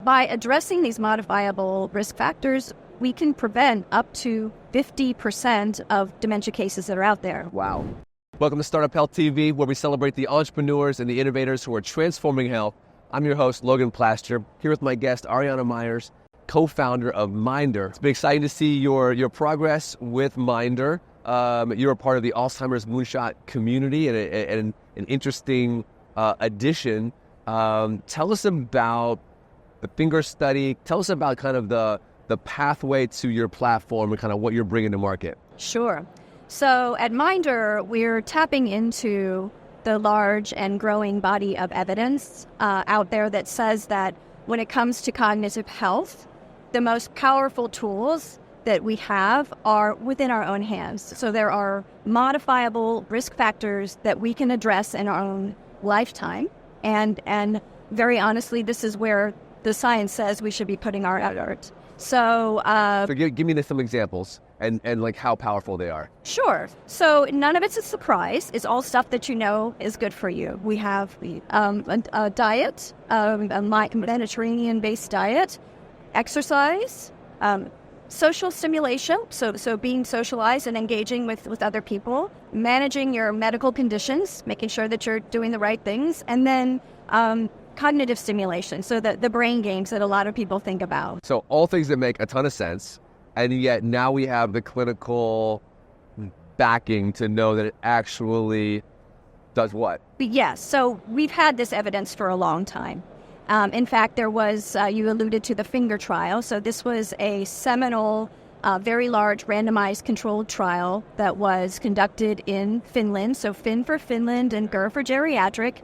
By addressing these modifiable risk factors, we can prevent up to 50% of dementia cases that are out there. Wow. Welcome to Startup Health TV, where we celebrate the entrepreneurs and the innovators who are transforming health. I'm your host, Logan Plaster, here with my guest, Ariana Myers, co-founder of Mindr. It's been exciting to see your progress with Mindr. You're a part of the Alzheimer's Moonshot community and an interesting addition. Tell us about the finger study. Tell us about kind of the pathway to your platform and kind of what you're bringing to market. Sure. So at Mindr, we're tapping into the large and growing body of evidence out there that says that when it comes to cognitive health, the most powerful tools that we have are within our own hands. So there are modifiable risk factors that we can address in our own lifetime. And very honestly, this is where the science says we should be putting our effort. So give me some examples and like how powerful they are. Sure. So none of it's a surprise. It's all stuff that you know is good for you. We have a diet, a Mediterranean-based diet, exercise, social stimulation, so being socialized and engaging with other people, managing your medical conditions, making sure that you're doing the right things, and then cognitive stimulation, so the brain games that a lot of people think about. So all things that make a ton of sense, and yet now we have the clinical backing to know that it actually does what? Yes, so we've had this evidence for a long time. In fact, there was, you alluded to the finger trial. So this was a seminal, very large randomized controlled trial that was conducted in Finland. So Fin for Finland and GER for geriatric.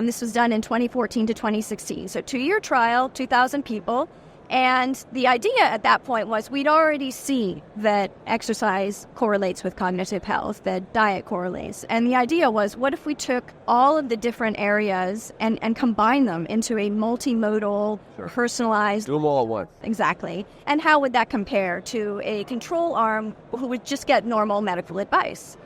This was done in 2014 to 2016. So 2-year trial, 2,000 people. And the idea at that point was we'd already seen that exercise correlates with cognitive health, that diet correlates. And the idea was, what if we took all of the different areas and combine them into a multimodal, personalized... Do them all at once. Exactly. And how would that compare to a control arm who would just get normal medical advice?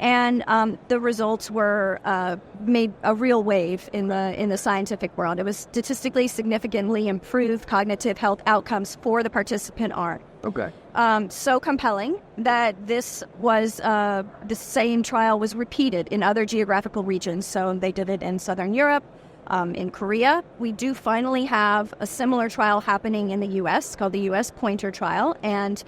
And the results were made a real wave in the scientific world. It was statistically significantly improved cognitive health outcomes for the participant arm. Okay. So compelling that this was the same trial was repeated in other geographical regions. So they did it in Southern Europe, in Korea. We do finally have a similar trial happening in the U.S. called the U.S. Pointer trial, and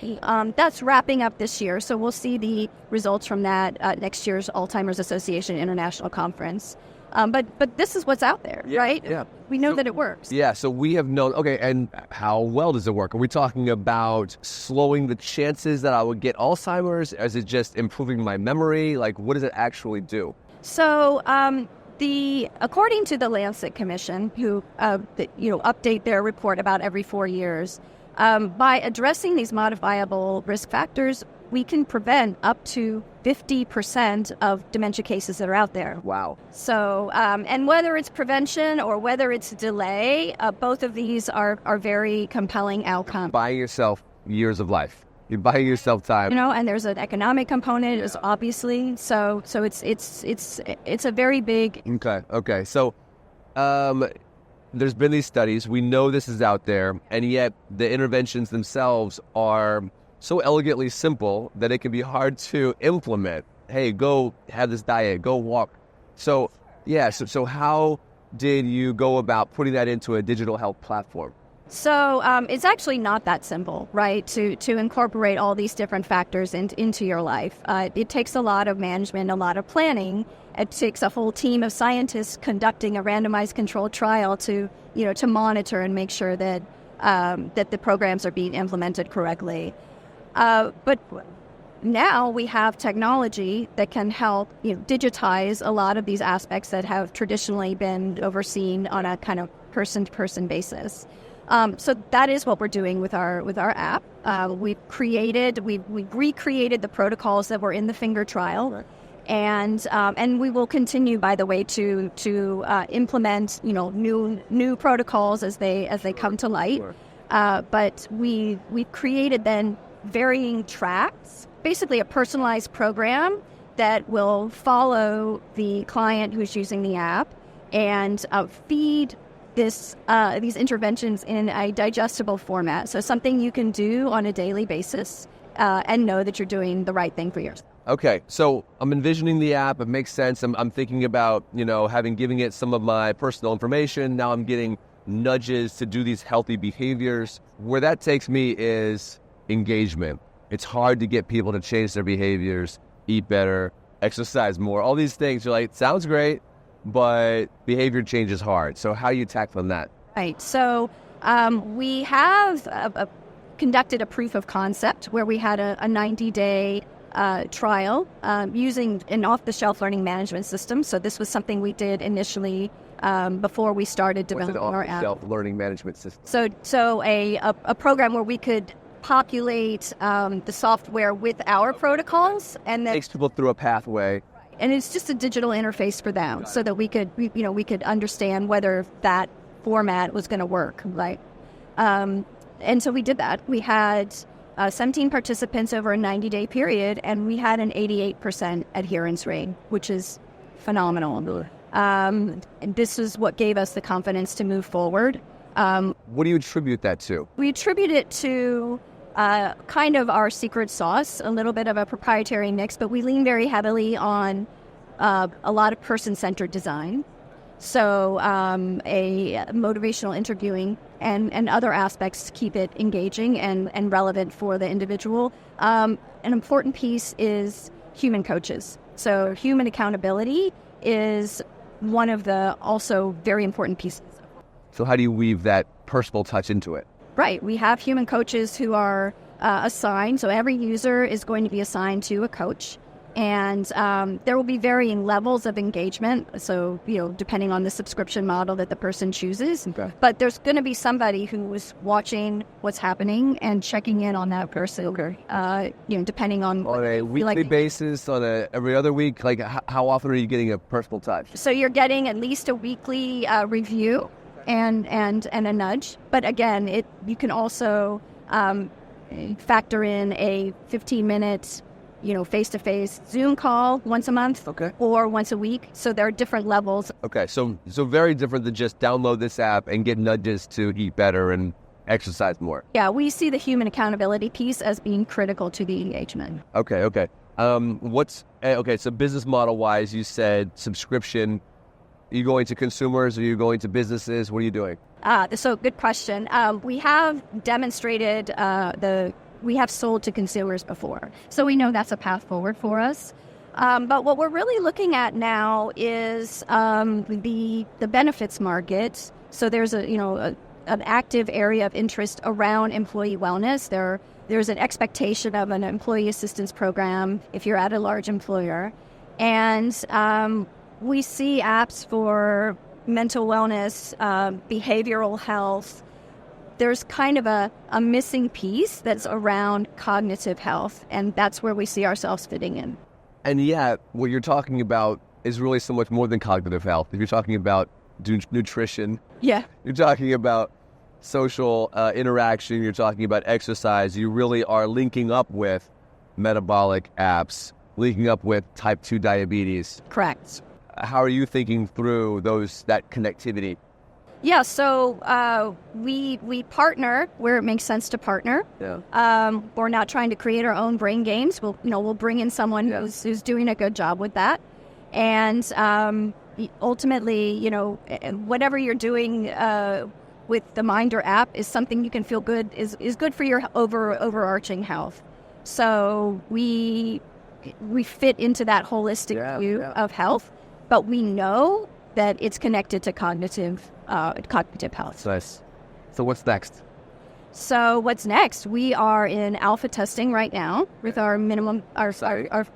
that's wrapping up this year. So we'll see the results from that at next year's Alzheimer's Association International Conference. But this is what's out there, right? Yeah. We know that it works. Yeah, so we have known, okay, and how well does it work? Are we talking about slowing the chances that I would get Alzheimer's? Is it just improving my memory? Like, what does it actually do? So, according to the Lancet Commission, who update their report about every 4 years, by addressing these modifiable risk factors, we can prevent up to 50% of dementia cases that are out there. Wow. So, and whether it's prevention or whether it's delay, both of these are very compelling outcomes. Buying yourself years of life. You're buying yourself time. And there's an economic component, is obviously. So it's a very big. Okay. So, there's been these studies. We know this is out there, and yet the interventions themselves are so elegantly simple that it can be hard to implement. Hey, go have this diet. Go walk. So, yeah. So how did you go about putting that into a digital health platform? So it's actually not that simple, right, to incorporate all these different factors into your life. It takes a lot of management, a lot of planning. It takes a whole team of scientists conducting a randomized controlled trial to monitor and make sure that that the programs are being implemented correctly. But now we have technology that can help digitize a lot of these aspects that have traditionally been overseen on a kind of person-to-person basis. So that is what we're doing with our app. We've recreated the protocols that were in the finger trial, right. And we will continue, by the way, to implement new protocols as they come to light. Sure. But we've created then varying tracks, basically a personalized program that will follow the client who's using the app and feed these interventions in a digestible format. So something you can do on a daily basis and know that you're doing the right thing for yourself. Okay, so I'm envisioning the app. It makes sense. I'm thinking about, giving it some of my personal information. Now I'm getting nudges to do these healthy behaviors. Where that takes me is engagement. It's hard to get people to change their behaviors, eat better, exercise more. All these things, you're like, sounds great, but behavior change is hard. So how are you tackling that? Right. So we have conducted a proof of concept where we had a 90-day trial using an off-the-shelf learning management system. So this was something we did initially before we started developing our app. What's an off-the-shelf learning management system? So a program where we could populate the software with our protocols, and then Takes people through a pathway. and it's just a digital interface for them, so that we could understand whether that format was going to work, right? And so we did that. We had 17 participants over a 90-day period, and we had an 88% adherence rate, which is phenomenal. And this is what gave us the confidence to move forward. What do you attribute that to? We attribute it to kind of our secret sauce, a little bit of a proprietary mix, but we lean very heavily on a lot of person-centered design. So a motivational interviewing and other aspects to keep it engaging and relevant for the individual. An important piece is human coaches. So human accountability is one of the also very important pieces. So how do you weave that personal touch into it? Right. We have human coaches who are assigned. So every user is going to be assigned to a coach. And there will be varying levels of engagement. So, depending on the subscription model that the person chooses. Okay. But there's going to be somebody who is watching what's happening and checking in on that person. Okay. Depending on a weekly basis, on every other week, like how often are you getting a personal touch? So you're getting at least a weekly review and a nudge. But again, you can also factor in a 15-minute face-to-face Zoom call once a month, okay, or once a week. So there are different levels. Okay, so very different than just download this app and get nudges to eat better and exercise more. Yeah, we see the human accountability piece as being critical to the engagement. Okay. So business model-wise, you said subscription. Are you going to consumers? Are you going to businesses? What are you doing? So good question. We have demonstrated we have sold to consumers before. So we know that's a path forward for us. But what we're really looking at now is the benefits market. So there's an active area of interest around employee wellness. There's an expectation of an employee assistance program if you're at a large employer. And we see apps for mental wellness, behavioral health. There's kind of a missing piece that's around cognitive health, and that's where we see ourselves fitting in. And yet, what you're talking about is really so much more than cognitive health. If you're talking about nutrition, yeah, you're talking about social interaction, you're talking about exercise, you really are linking up with metabolic apps, linking up with type 2 diabetes. Correct. How are you thinking through that connectivity? Yeah, so we partner where it makes sense to partner. Yeah. We're not trying to create our own brain games. We'll bring in someone who's doing a good job with that, and ultimately, whatever you're doing with the Mindr app is something you can feel good is good for your overarching health. So we fit into that holistic view of health, but we know that it's connected to cognitive health. Nice. So what's next? So what's next? We are in alpha testing right now with our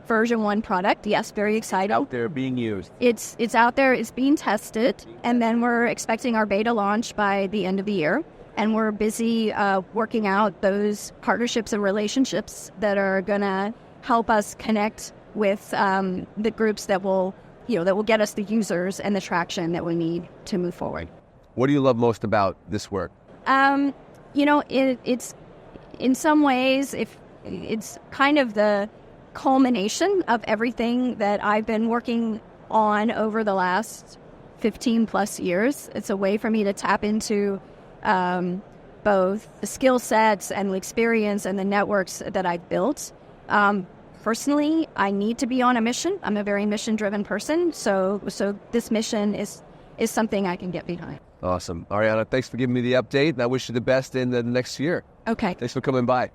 version 1 product. Yes, very excited. Out there being used. It's out there. It's being tested, and then we're expecting our beta launch by the end of the year. And we're busy working out those partnerships and relationships that are going to help us connect with the groups that will get us the users and the traction that we need to move forward. What do you love most about this work? It's in some ways, it's kind of the culmination of everything that I've been working on over the last 15 plus years. It's a way for me to tap into both the skill sets and the experience and the networks that I've built. Personally, I need to be on a mission. I'm a very mission-driven person, so this mission is something I can get behind. Awesome. Ariana, thanks for giving me the update, and I wish you the best in the next year. Okay. Thanks for coming by.